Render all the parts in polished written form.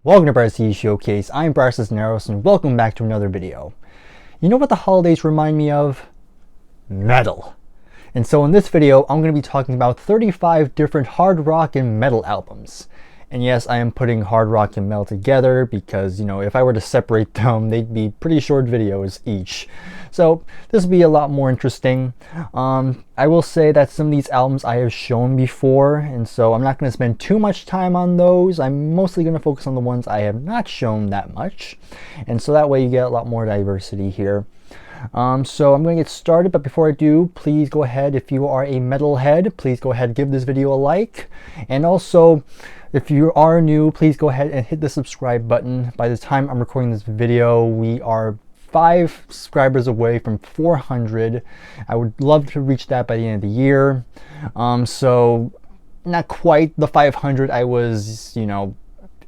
Welcome to Bryer's TV Showcase. I'm Bryer and welcome back to another video. You know what the holidays remind me of? Metal. And so in this video, I'm going to be talking about 35 different hard rock and metal albums. And yes, I am putting hard rock and metal together because, if I were to separate them, they'd be pretty short videos each. So this will be a lot more interesting. I will say that some of these albums I have shown before, and so I'm not going to spend too much time on those. I'm mostly going to focus on the ones I have not shown that much. And so that way you get a lot more diversity here. So I'm going to get started, but before I do, please go ahead, if you are a metalhead, please go ahead and give this video a like. And also, if you are new, please go ahead and hit the subscribe button. By the time I'm recording this video, we are 5 subscribers away from 400. I would love to reach that by the end of the year. So not quite the 500 I was,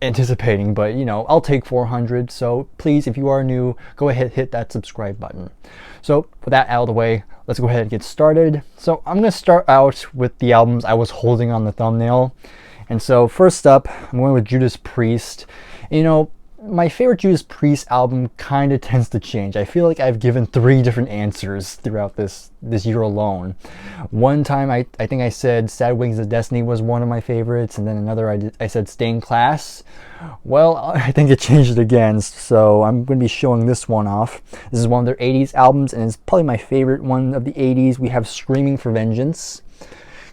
anticipating, but I'll take 400. So please, if you are new, go ahead, hit that subscribe button. So with that out of the way, let's go ahead and get started. So I'm going to start out with the albums I was holding on the thumbnail. And so first up, I'm going with Judas Priest. My favorite Judas Priest album kind of tends to change. I feel like I've given 3 different answers throughout this year alone. One time I think I said Sad Wings of Destiny was one of my favorites, and then another I said Stained Class. Well, I think it changed again, so I'm going to be showing this one off. This is one of their 80s albums, and it's probably my favorite one of the 80s. We have Screaming for Vengeance.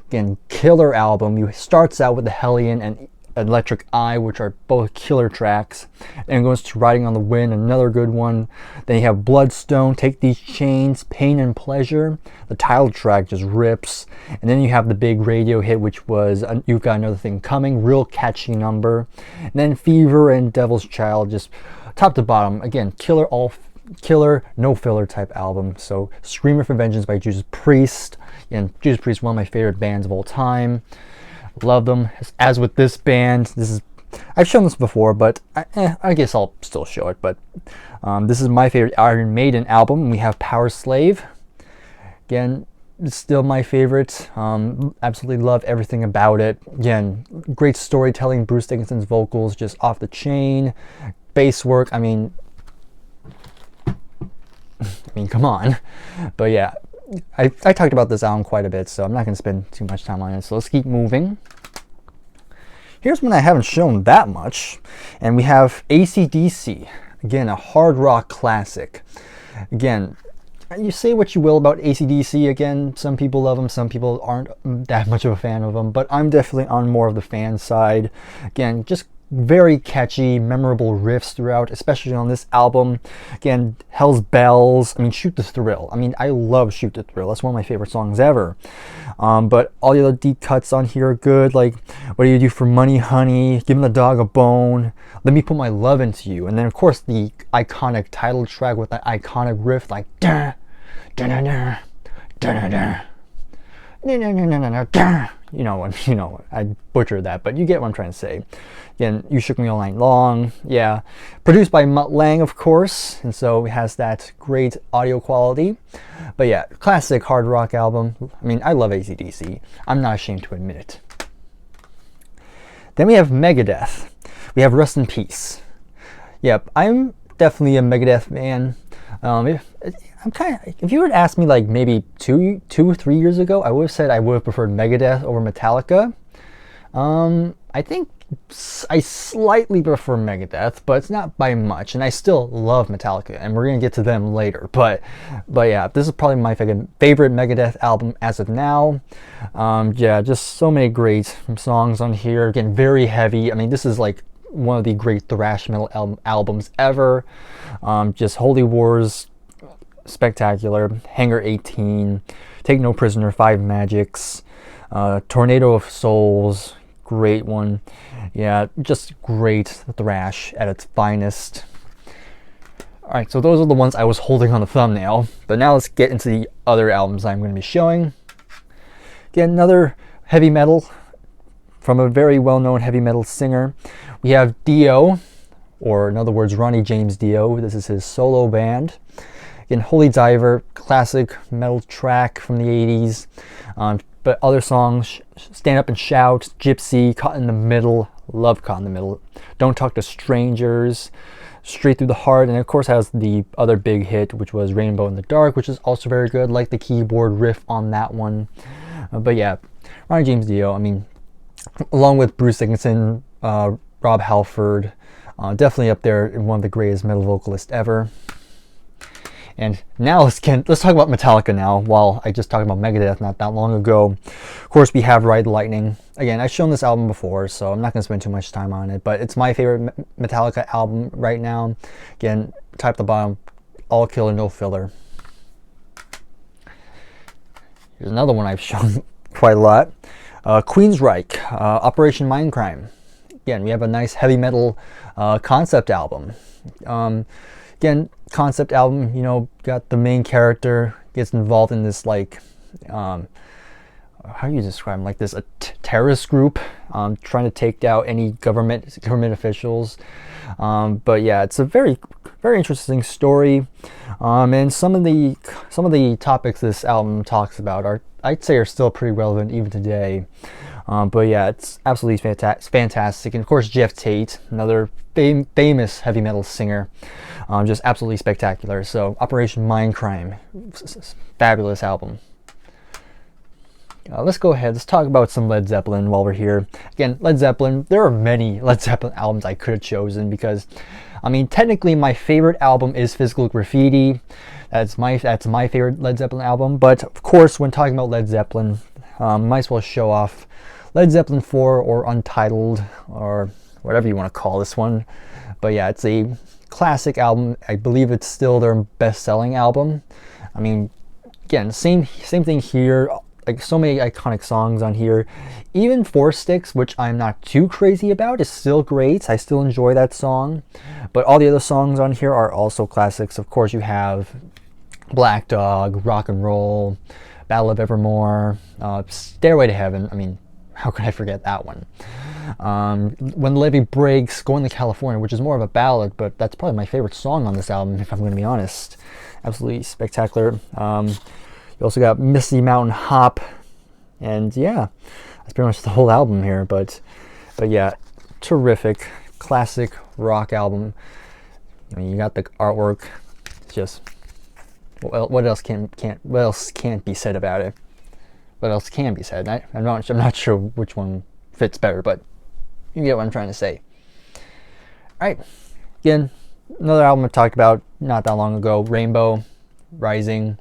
Again, killer album. It starts out with the Hellion and Electric Eye, which are both killer tracks, and it goes to Riding on the Wind, another good one. Then you have Bloodstone, Take These Chains, Pain and Pleasure. The title track just rips. And then you have the big radio hit, which was You've Got Another Thing Coming, real catchy number. And then Fever and Devil's Child, just top to bottom, again, killer, no filler type album. So Screamer for Vengeance by Judas Priest. And Judas Priest, one of my favorite bands of all time. Love them. As with this band, I've shown this before, but I guess I'll still show it. But this is my favorite Iron Maiden album. We have Power Slave. Again, it's still my favorite. Absolutely love everything about it. Again, great storytelling. Bruce Dickinson's vocals just off the chain. Bass work. I mean, come on. But yeah. I talked about this album quite a bit, so I'm not going to spend too much time on it. So let's keep moving. Here's one I haven't shown that much, and we have AC/DC. Again, a hard rock classic. Again, you say what you will about AC/DC. Again, some people love them, some people aren't that much of a fan of them, but I'm definitely on more of the fan side. Again, just very catchy, memorable riffs throughout, especially on this album. Again, Hell's Bells. Shoot the Thrill. I love Shoot the Thrill. That's one of my favorite songs ever. But all the other deep cuts on here are good, like What Do You Do for Money, Honey, Giving the Dog a Bone, Let Me Put My Love Into You. And then, of course, the iconic title track with that iconic riff, like da da da da da da da. I butchered that, but you get what I'm trying to say. Again, You Shook Me All Night Long. Yeah, produced by Mutt Lange, of course, and so it has that great audio quality. But yeah, classic hard rock album. I love AC/DC. I'm not ashamed to admit it. Then we have Megadeth. We have Rust in Peace. Yep, I'm definitely a Megadeth fan. If you were to ask me like maybe 3 years ago, I would have said I would have preferred Megadeth over Metallica. I think I slightly prefer Megadeth, but it's not by much, and I still love Metallica, and we're gonna get to them later. But yeah, this is probably my favorite Megadeth album as of now. Yeah, just so many great songs on here. Again, very heavy. This is like one of the great thrash metal albums ever. Just Holy Wars, spectacular. Hangar 18, Take No Prisoner, Five Magics, Tornado of Souls, great one. Yeah, just great thrash at its finest. Alright, so those are the ones I was holding on the thumbnail, but now let's get into the other albums I'm going to be showing. Again, another heavy metal from a very well-known heavy metal singer. We have Dio, or in other words, Ronnie James Dio. This is his solo band. Again, Holy Diver, classic metal track from the 80s. But other songs, Stand Up and Shout, Gypsy, Caught in the Middle, Love Caught in the Middle. Don't Talk to Strangers, Straight Through the Heart, and of course has the other big hit, which was Rainbow in the Dark, which is also very good. Like the keyboard riff on that one. But yeah, Ronnie James Dio, I mean, along with Bruce Dickinson, Rob Halford, definitely up there in one of the greatest metal vocalists ever. And now let's talk about Metallica now, while I just talked about Megadeth not that long ago. Of course, we have Ride the Lightning. Again, I've shown this album before, so I'm not going to spend too much time on it, but it's my favorite Metallica album right now. Again, type the bottom, all killer, no filler. Here's another one I've shown quite a lot. Queensryche, Operation Mindcrime. Again, we have a nice heavy metal concept album. Again, concept album, you know, got the main character gets involved in this, like, how do you describe them? Like this terrorist group trying to take out any government officials. But yeah, it's a very interesting story. And some of the topics this album talks about are, I'd say, are still pretty relevant even today. But yeah, it's absolutely fantastic. And of course, Jeff Tate, another famous heavy metal singer, just absolutely spectacular. So Operation Mindcrime, fabulous album. Let's go ahead, let's talk about some Led Zeppelin while we're here. Again, Led Zeppelin, there are many Led Zeppelin albums I could have chosen because, I mean, technically my favorite album is Physical Graffiti. That's my favorite Led Zeppelin album. But of course, when talking about Led Zeppelin, might as well show off Led Zeppelin 4 or Untitled, or whatever you want to call this one. But yeah, it's a classic album. I believe it's still their best-selling album. I mean, again, same thing here. Like, so many iconic songs on here. Even Four Sticks, which I'm not too crazy about, is still great. I still enjoy that song. But all the other songs on here are also classics. Of course, you have Black Dog, Rock and Roll, Battle of Evermore, Stairway to Heaven. I mean, how could I forget that one? When the Levee Breaks, Going to California, which is more of a ballad, but that's probably my favorite song on this album, if I'm going to be honest. Absolutely spectacular. You also got Misty Mountain Hop, and yeah, that's pretty much the whole album here. But yeah, terrific, classic rock album. I mean, you got the artwork. It's just, what else can't be said about it? What else can be said? I'm not sure which one fits better, but you get what I'm trying to say. All right, again, another album I talked about not that long ago, Rainbow, Rising.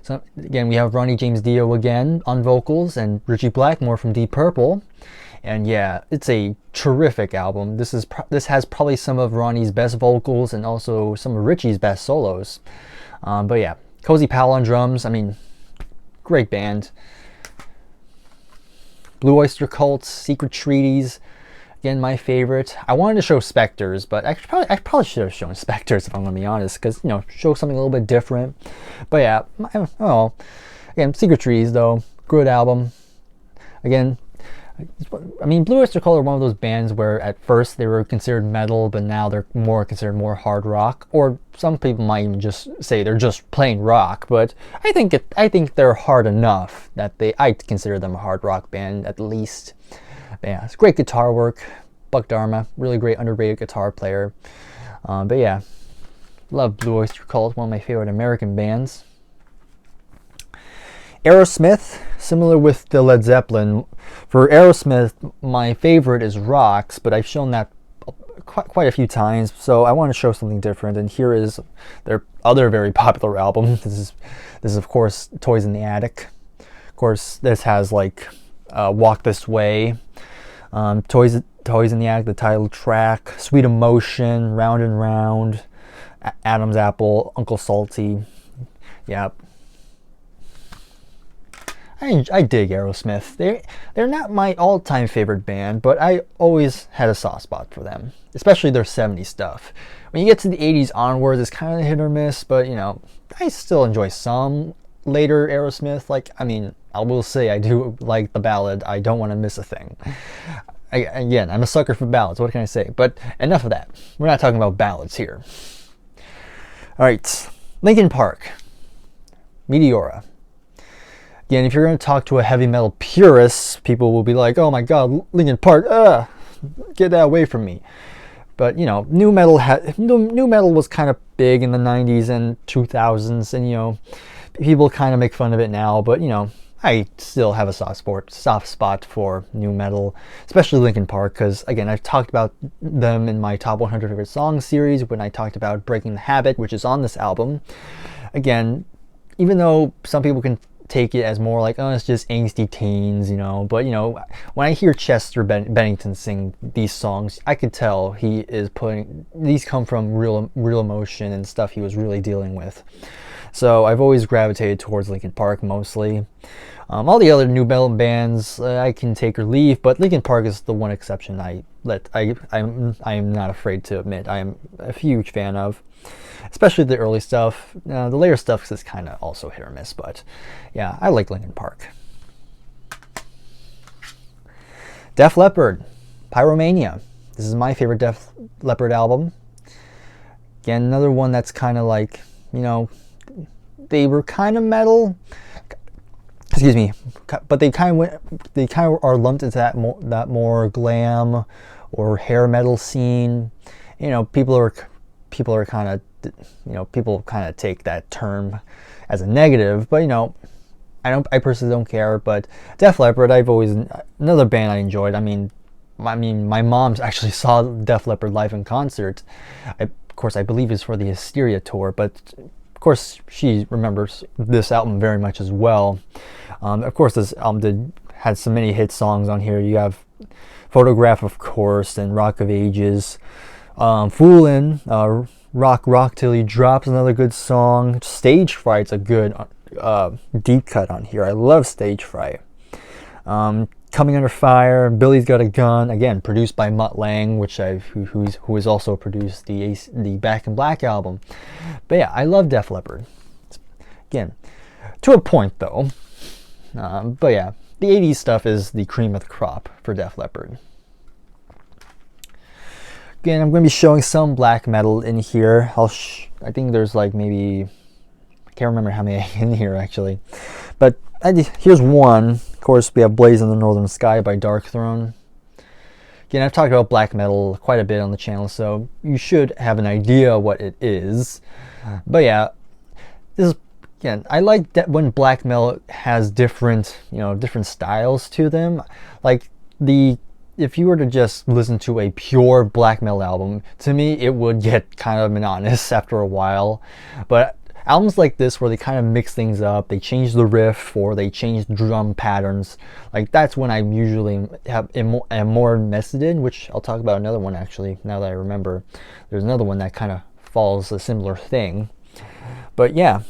So again, we have Ronnie James Dio again on vocals, and Ritchie Blackmore from Deep Purple. And yeah, it's a terrific album. This has probably some of Ronnie's best vocals and also some of Ritchie's best solos. But yeah, Cozy Powell on drums. I mean, great band. Blue Oyster Cult, Secret Treaties. Again, my favorite. I wanted to show Spectres, but I probably should have shown Spectres if I'm going to be honest, because, you know, show something a little bit different. But yeah, oh, again, Secret Trees though, good album. Again, I mean, Blue Oyster Cult are one of those bands where at first they were considered metal, but now they're considered more hard rock. Or some people might even just say they're just plain rock. But I think they're hard enough that I'd consider them a hard rock band at least. But yeah, it's great guitar work. Buck Dharma, really great underrated guitar player. But yeah, love Blue Oyster Cult, one of my favorite American bands. Aerosmith, similar with the Led Zeppelin. For Aerosmith, my favorite is Rocks, but I've shown that quite a few times, so I want to show something different. And here is their other very popular album. This is of course Toys in the Attic. Of course, this has like Walk This Way, Toys in the Attic, the title track, Sweet Emotion, Round and Round, Adam's Apple, Uncle Salty. Yeah, I dig Aerosmith. They're not my all-time favorite band, but I always had a soft spot for them, especially their 70s stuff. When you get to the 80s onwards, it's kind of hit or miss, but you know, I still enjoy some later Aerosmith. Like, I mean, I will say I do like the ballad I Don't Want to Miss a Thing. Again, I'm a sucker for ballads, what can I say? But enough of that. We're not talking about ballads here. Alright, Linkin Park, Meteora. Again, if you're going to talk to a heavy metal purist, people will be like, oh my god, Linkin Park, get that away from me. But you know, new metal was kind of big in the 90s and 2000s, and you know, people kind of make fun of it now. But you know, I still have a soft spot for new metal, especially Linkin Park, because again, I've talked about them in my top 100 favorite songs series when I talked about Breaking the Habit, which is on this album. Again, even though some people can take it as more like, oh, it's just angsty teens, you know, but you know, when I hear Chester Bennington sing these songs, I could tell he is these come from real emotion and stuff he was really dealing with. So I've always gravitated towards Linkin Park mostly. All the other new metal bands I can take or leave, but Linkin Park is the one exception I'm not afraid to admit I am a huge fan of, especially the early stuff. The later stuff is kind of also hit or miss, but yeah, I like Linkin Park. Def Leppard, Pyromania. This is my favorite Def Leppard album. Again, another one that's kind of like, you know, they were kind of metal, excuse me, but they kind of are lumped into that more glam or hair metal scene. You know, people are kind of, you know, people kind of take that term as a negative, but you know, I personally don't care. But Def Leppard, another band I enjoyed. I mean, my mom actually saw Def Leppard live in concert. Of course, I believe it's for the Hysteria tour, but of course, she remembers this album very much as well. Of course, this album had so many hit songs on here. You have Photograph, of course, and Rock of Ages. Foolin', Rock Till He Drops, another good song. Stage Fright's a good deep cut on here. I love Stage Fright. Coming Under Fire, Billy's Got a Gun, again produced by Mutt Lange, who has also produced the Back in Black album. But yeah, I love Def Leppard. Again, to a point though. But yeah, the 80s stuff is the cream of the crop for Def Leppard. Again, I'm going to be showing some black metal in here. I think there's like maybe, I can't remember how many in here actually, but here's one. Of course, we have Blaze in the Northern Sky by Darkthrone. Again, I've talked about black metal quite a bit on the channel, so you should have an idea what it is. But yeah, this is, again, I like that when black metal has different styles to them. Like if you were to just listen to a pure black metal album, to me it would get kind of monotonous after a while. But albums like this where they kind of mix things up, they change the riff or they change drum patterns, like that's when I usually am more invested in, which I'll talk about another one actually now that I remember. There's another one that kind of follows a similar thing. But yeah,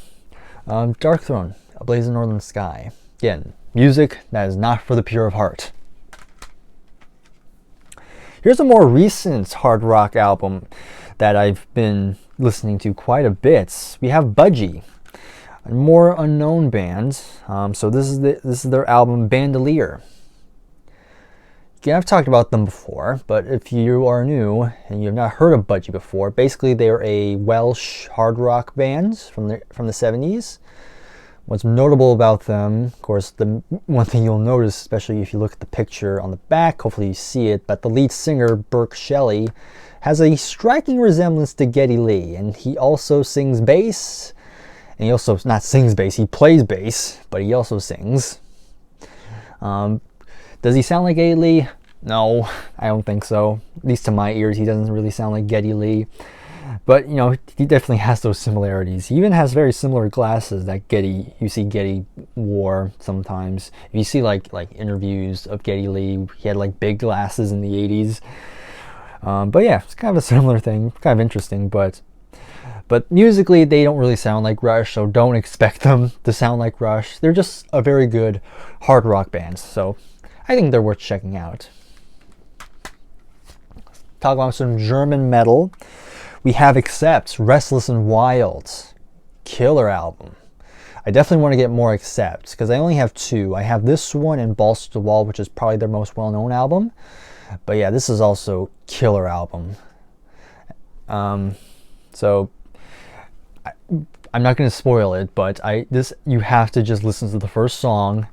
Darkthrone, A Blaze in the Northern Sky. Again, music that is not for the pure of heart. Here's a more recent hard rock album that I've been listening to quite a bit. We have Budgie, a more unknown band. So this is their album Bandolier. Again, I've talked about them before, but if you are new and you have not heard of Budgie before, basically they're a Welsh hard rock band from the 70s. What's notable about them, of course, the one thing you'll notice, especially if you look at the picture on the back, hopefully you see it, but the lead singer, Burke Shelley, has a striking resemblance to Geddy Lee, and he also sings bass, and he also not sings bass, he plays bass, but he also sings. Does he sound like Geddy Lee? No, I don't think so. At least to my ears, he doesn't really sound like Geddy Lee. But, you know, he definitely has those similarities. He even has very similar glasses that you see Geddy wore sometimes. If you see like interviews of Geddy Lee, he had like big glasses in the 80s. But yeah, it's kind of a similar thing, kind of interesting. But musically, they don't really sound like Rush, so don't expect them to sound like Rush. They're just a very good hard rock band, so I think they're worth checking out. Talk about some German metal. We have Accept, Restless and Wild, killer album. I definitely want to get more Accept because I only have two. I have this one and Balls to the Wall, which is probably their most well-known album. But yeah, this is also killer album. So I'm not going to spoil it, but you have to just listen to the first song.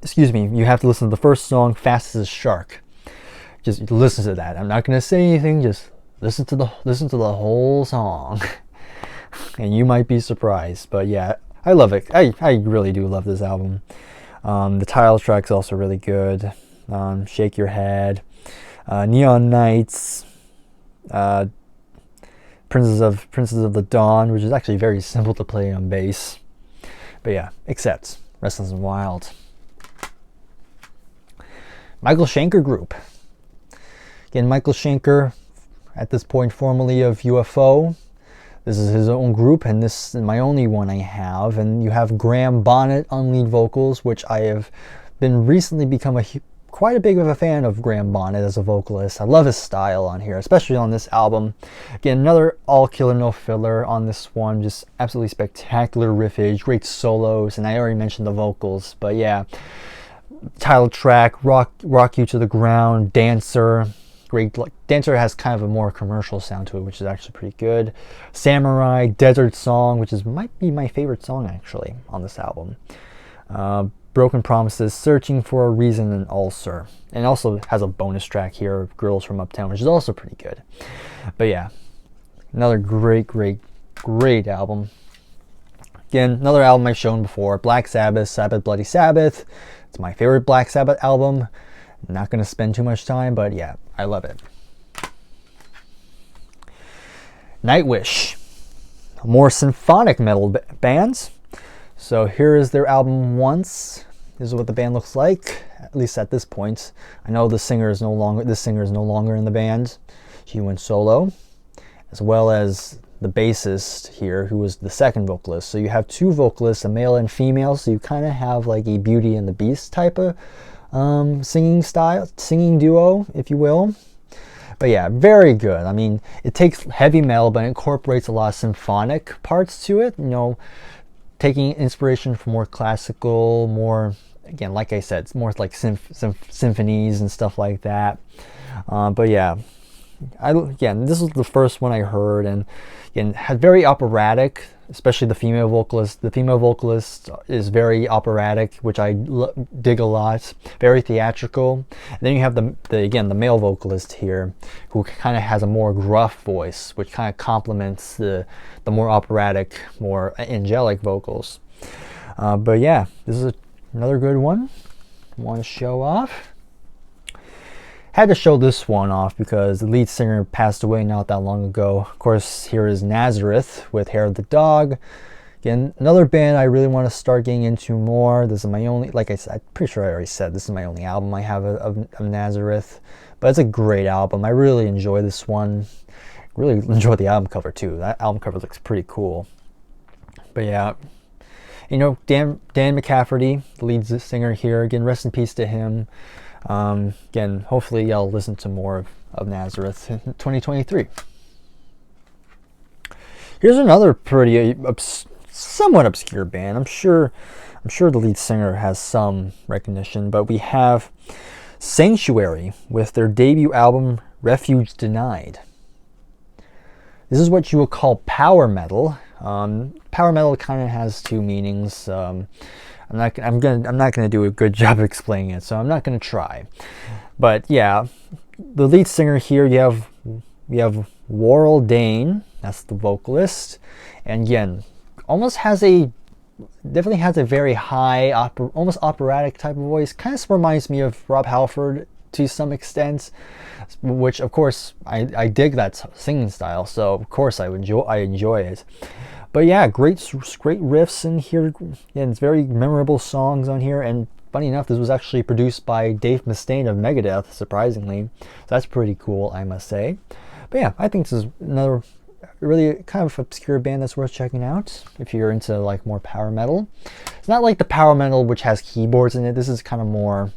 Excuse me, you have to listen to the first song, Fast as a Shark. just listen to that. I'm not gonna say anything. Just listen to the whole song, and you might be surprised. But yeah, I love it. I really do love this album. The title track's also really good. Shake Your Head, Neon Nights, Princess of the Dawn, which is actually very simple to play on bass. But yeah, except Restless and Wild. Michael Schenker Group. Again, Michael Schenker, at this point formerly of UFO. This is his own group, and this is my only one I have. And you have Graham Bonnet on lead vocals, which I have been recently become quite a big of a fan of Graham Bonnet as a vocalist. I love his style on here, especially on this album. Again, another all killer, no filler on this one. Just absolutely spectacular riffage, great solos, and I already mentioned the vocals. But yeah, title track, Rock You to the Ground, Dancer. Great. Dancer has kind of a more commercial sound to it, which is actually pretty good. Samurai, Desert Song, which might be my favorite song actually on this album. Broken Promises, Searching for a Reason, and Ulcer. And also has a bonus track here, Girls from Uptown, which is also pretty good. But yeah, another great album. Again, another album I've shown before, Black Sabbath, Sabbath Bloody Sabbath. It's my favorite Black Sabbath album. I'm not going to spend too much time, but yeah, I love it. Nightwish, more symphonic metal bands. So here is their album Once. This is what the band looks like, at least at this point. I know this singer is no longer in the band. She went solo, as well as the bassist here, who was the second vocalist. So you have two vocalists, a male and female, so you kind of have like a Beauty and the Beast type of singing duo, if you will. But yeah, very good. I mean, it takes heavy metal, but it incorporates a lot of symphonic parts to it, you know, taking inspiration from more classical, more, again, like I said, it's more like symphonies and stuff like that. But yeah, again, this was the first one I heard, and again, had very operatic, especially the female vocalist. The female vocalist is very operatic, which I dig a lot. Very theatrical. And then you have the male vocalist here, who kind of has a more gruff voice, which kind of complements the more operatic, more angelic vocals. But yeah, this is another good one. Want to show off. Had to show this one off because the lead singer passed away not that long ago. Of course, here is Nazareth with Hair of the Dog. Again, another band I really want to start getting into more. This is my only, like I said, I'm pretty sure I already said, this is my only album I have of Nazareth. But it's a great album. I really enjoy this one. Really enjoy the album cover too. That album cover looks pretty cool. But yeah, you know, Dan McCafferty, the lead singer here. Again, rest in peace to him. Again, hopefully I'll listen to more of Nazareth in 2023. Here's another pretty somewhat obscure band. I'm sure the lead singer has some recognition, but we have Sanctuary with their debut album Refuge Denied. This is what you would call power metal. Power metal kind of has two meanings. I'm not gonna do a good job of explaining it, so I'm not gonna try. But yeah, the lead singer here, you have Warrell Dane, that's the vocalist, and again, definitely has a very high, almost operatic type of voice. Kind of reminds me of Rob Halford to some extent, which of course I dig that singing style, so of course I enjoy it. But yeah, great riffs in here, and it's very memorable songs on here. And funny enough, this was actually produced by Dave Mustaine of Megadeth, surprisingly. So that's pretty cool, I must say. But yeah, I think this is another really kind of obscure band that's worth checking out if you're into like more power metal. It's not like the power metal which has keyboards in it. This is kind of more,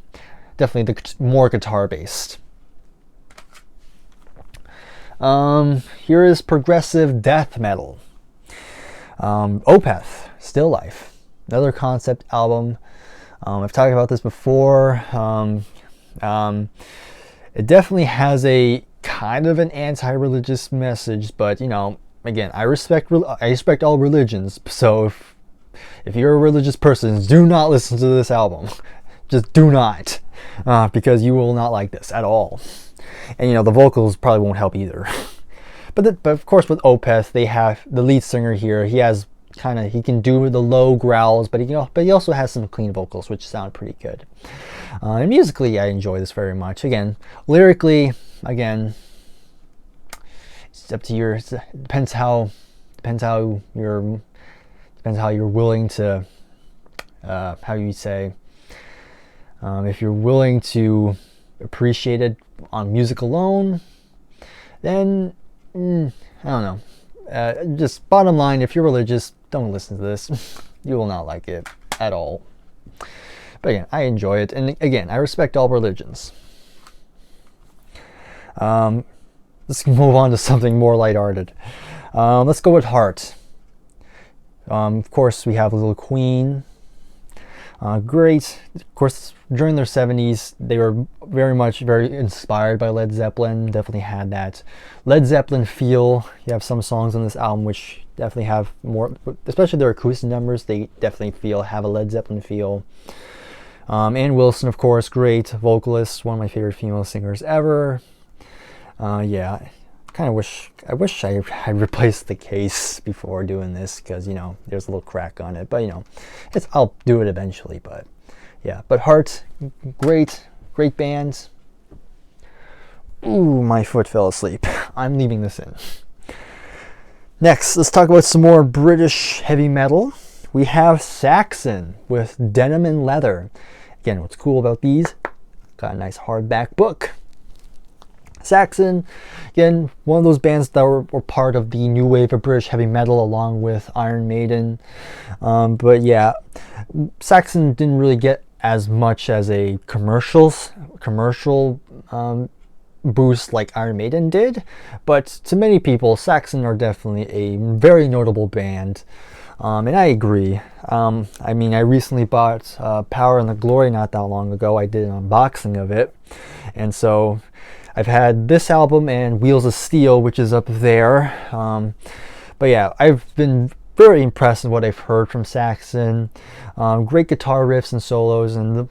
definitely more guitar based. Here is progressive death metal. Opeth, Still Life, another concept album. I've talked about this before. It definitely has a kind of an anti-religious message, but you know, again, I respect all religions. So if you're a religious person, do not listen to this album. Just do not. because you will not like this at all. And you know, the vocals probably won't help either. But of course with Opeth, they have the lead singer here. He has he can do the low growls, but he also has some clean vocals, which sound pretty good. And musically, I enjoy this very much. Again, lyrically, again, it's up to your. Depends how you're willing to. How you say. If you're willing to appreciate it on music alone, then I don't know. Just bottom line, if you're religious, don't listen to this. You will not like it at all. But again, I enjoy it, and again, I respect all religions. Let's move on to something more lighthearted. Let's go with Heart. Of course, we have Little Queen. Great. Of course, during their 70s, they were very inspired by Led Zeppelin. Definitely had that Led Zeppelin feel. You have some songs on this album which definitely have more, especially their acoustic numbers, they definitely have a Led Zeppelin feel. Ann Wilson, of course, great vocalist, one of my favorite female singers ever. Yeah, I wish I had replaced the case before doing this, because you know there's a little crack on it, but you know I'll do it eventually. But yeah, but Heart, great band. Ooh, my foot fell asleep. I'm leaving this in. Next, let's talk about some more British heavy metal. We have Saxon with Denim and Leather. Again, what's cool about these? Got a nice hardback book. Saxon, again, one of those bands that were part of the new wave of British heavy metal along with Iron Maiden. But yeah, Saxon didn't really get as much as a commercial boost like Iron Maiden did, but to many people, Saxon are definitely a very notable band. And I agree. I mean, I recently bought Power and the Glory not that long ago. I did an unboxing of it, and so I've had this album and Wheels of Steel, which is up there. But yeah, I've been very impressed with what I've heard from Saxon. Great guitar riffs and solos, and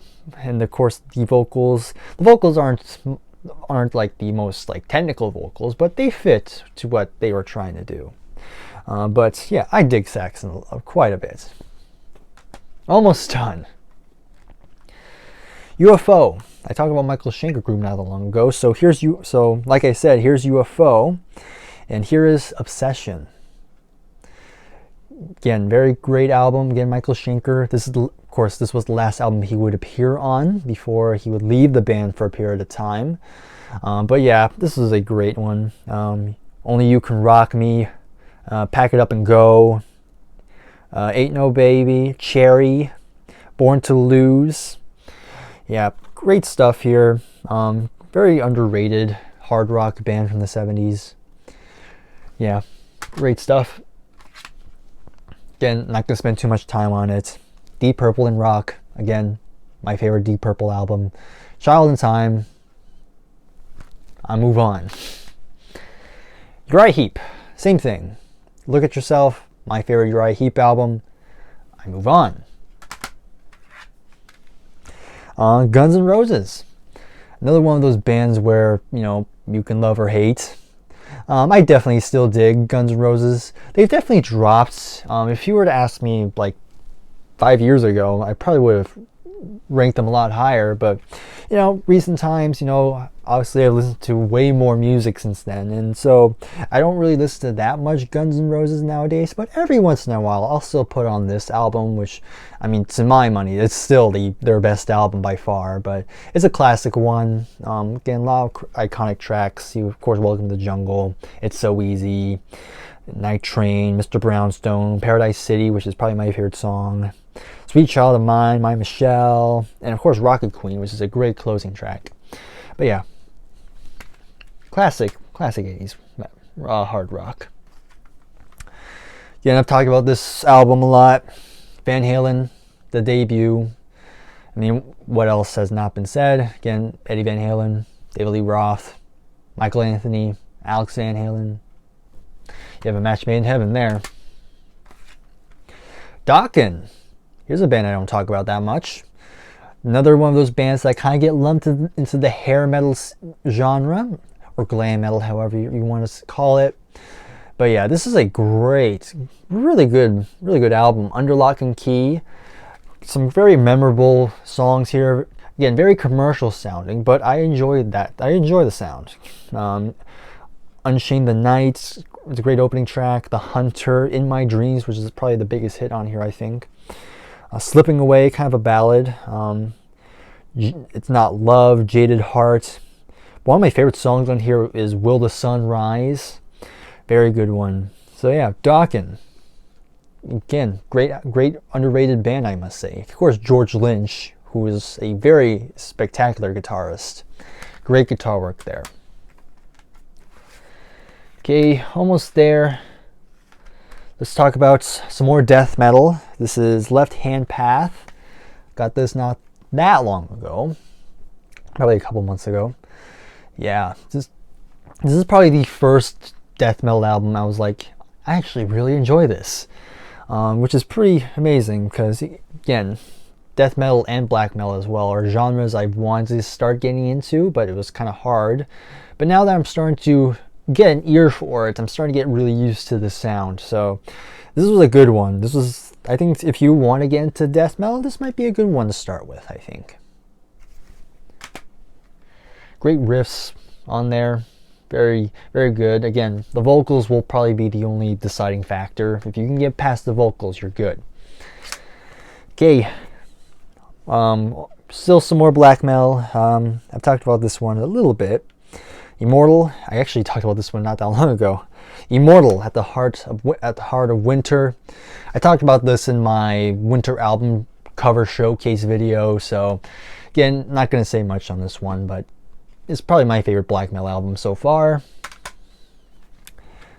of course the vocals. The vocals aren't like the most like technical vocals, but they fit to what they were trying to do. But yeah, I dig Saxon quite a bit. Almost done. UFO. I talked about Michael Schenker Group not that long ago. So like I said, here's UFO, and here is Obsession. Again, very great album. Again, Michael Schenker. Of course, this was the last album he would appear on before he would leave the band for a period of time. But yeah, this is a great one. Only You Can Rock Me, Pack It Up and Go, Ain't No Baby, Cherry, Born to Lose. Yeah, great stuff here. Very underrated hard rock band from the 70s. Yeah, great stuff. Again, not going to spend too much time on it. Deep Purple and Rock. Again, my favorite Deep Purple album. Child in Time. I move on. Uriah Heep. Same thing. Look at Yourself. My favorite Uriah Heep album. I move on. Guns N' Roses. Another one of those bands where, you know, you can love or hate. I definitely still dig Guns N' Roses. They've definitely dropped. If you were to ask me like 5 years ago, I probably would have ranked them a lot higher. But, you know, recent times, you know, obviously I've listened to way more music since then. And so I don't really listen to that much Guns N' Roses nowadays. But every once in a while, I'll still put on this album, which, I mean, to my money, it's still their best album by far. But it's a classic one. Again, a lot of iconic tracks. Of course, Welcome to the Jungle, It's So Easy, Night Train, Mr. Brownstone, Paradise City, which is probably my favorite song, Sweet Child of Mine, My Michelle, and of course Rocket Queen, which is a great closing track. But yeah, classic 80s hard rock. Again, I've talked about this album a lot. Van Halen, the debut. I mean, what else has not been said? Again, Eddie Van Halen, David Lee Roth, Michael Anthony, Alex Van Halen. You have a match made in heaven there. Dokken. Here's a band I don't talk about that much. Another one of those bands that kind of get lumped into the hair metal genre, or glam metal, however you want to call it. But yeah, this is a great, really good album. Under Lock and Key. Some very memorable songs here. Again, very commercial sounding, but I enjoyed that. I enjoy the sound. Unchained the Night, it's a great opening track. The Hunter, In My Dreams, which is probably the biggest hit on here, I think. Slipping Away, kind of a ballad. It's Not Love, Jaded Heart. One of my favorite songs on here is Will the Sun Rise. Very good one. So yeah, Dokken. Again, great underrated band, I must say. Of course, George Lynch, who is a very spectacular guitarist. Great guitar work there. Okay, almost there. Let's talk about some more death metal. This is Left Hand Path. Got this not that long ago. Probably a couple months ago. Yeah, this is probably the first death metal album I was like, I actually really enjoy this. Which is pretty amazing because, again, death metal and black metal as well are genres I wanted to start getting into, but it was kind of hard. But now that I'm starting to get an ear for it, I'm starting to get really used to the sound. So this was a good one. This was, I think, if you want to get into death metal, this might be a good one to start with, I think. Great riffs on there. Very, very good. Again, the vocals will probably be the only deciding factor. If you can get past the vocals, you're good. Okay. Still some more black metal. I've talked about this one a little bit. Immortal. I actually talked about this one not that long ago. Immortal, at the heart of winter. I talked about this in my winter album cover showcase video. So again, not going to say much on this one, but it's probably my favorite black metal album so far.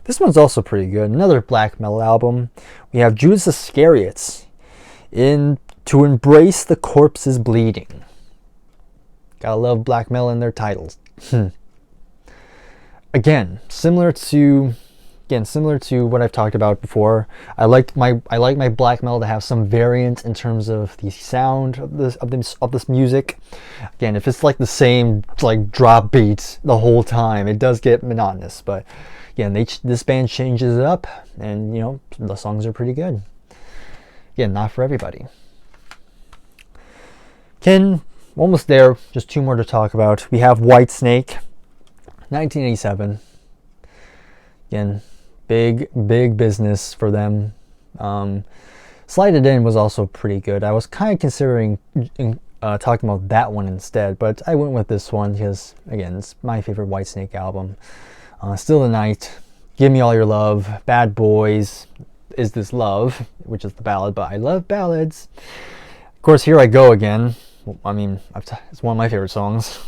This one's also pretty good. Another black metal album. We have Judas Iscariot in To Embrace the Corpse's Bleeding. Gotta love black metal in their titles. Again, similar to what I've talked about before. I like my black metal to have some variant in terms of the sound of this music. Again, if it's like the same like drop beats the whole time, it does get monotonous. But again, this band changes it up, and you know the songs are pretty good. Again, not for everybody. Almost there. Just two more to talk about. We have Whitesnake, 1987. Again, big business for them. Slide It In was also pretty good. I was kind of considering talking about that one instead, but I went with this one because, again, it's my favorite Whitesnake album. Still the Night, Give Me All Your Love, Bad Boys, Is This Love, which is the ballad, but I love ballads. Of course, Here I Go Again. I mean, it's one of my favorite songs.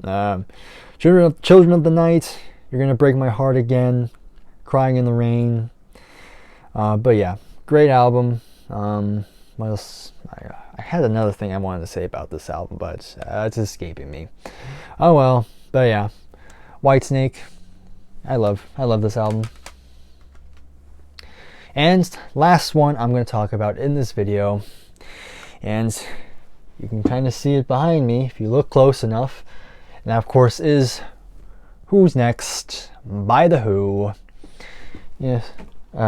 Children of the Night, You're Gonna Break My Heart Again, Crying in the Rain. But yeah, great album. What else? I had another thing I wanted to say about this album, but it's escaping me. Oh well. But yeah, Whitesnake. I love this album. And last one I'm going to talk about in this video, and you can kind of see it behind me if you look close enough. And that, of course, is Who's Next by The Who. Yes.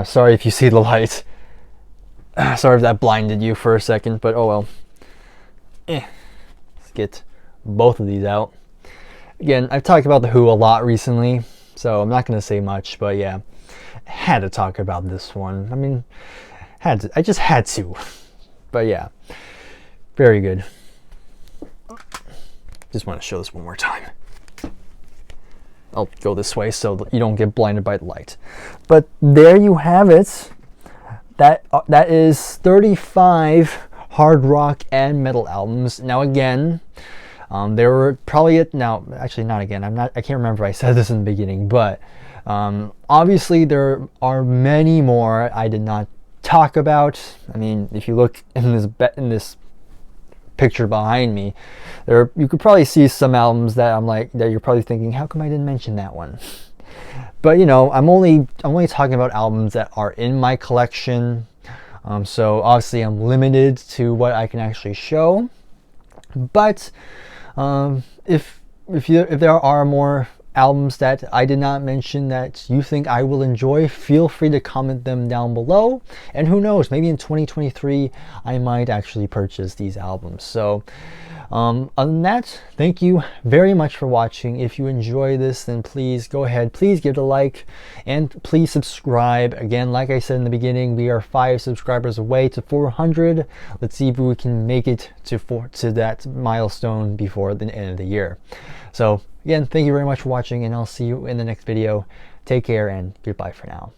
Sorry if you see the light. Sorry if that blinded you for a second, but oh well. Let's get both of these out. Again, I've talked about The Who a lot recently, so I'm not going to say much, but yeah. Had to talk about this one. I mean, I just had to. But yeah. Very good. Just want to show this one more time. I'll go this way so that you don't get blinded by the light. But there you have it. That is 35 hard rock and metal albums. Now again, there were probably actually not again. I can't remember if I said this in the beginning, but obviously there are many more I did not talk about. I mean, if you look in this picture behind me, you could probably see some albums that you're probably thinking, how come I didn't mention that one? But you know, I'm only talking about albums that are in my collection. So obviously I'm limited to what I can actually show. But if there are more albums that I did not mention that you think I will enjoy, feel free to comment them down below. And who knows, maybe in 2023 I might actually purchase these albums. So other than that, thank you very much for watching. If you enjoy this, then please go ahead, please give it a like, and please subscribe. Again, like I said in the beginning, we are 5 subscribers away to 400. Let's see if we can make it to that milestone before the end of the year. So again, thank you very much for watching, and I'll see you in the next video. Take care and goodbye for now.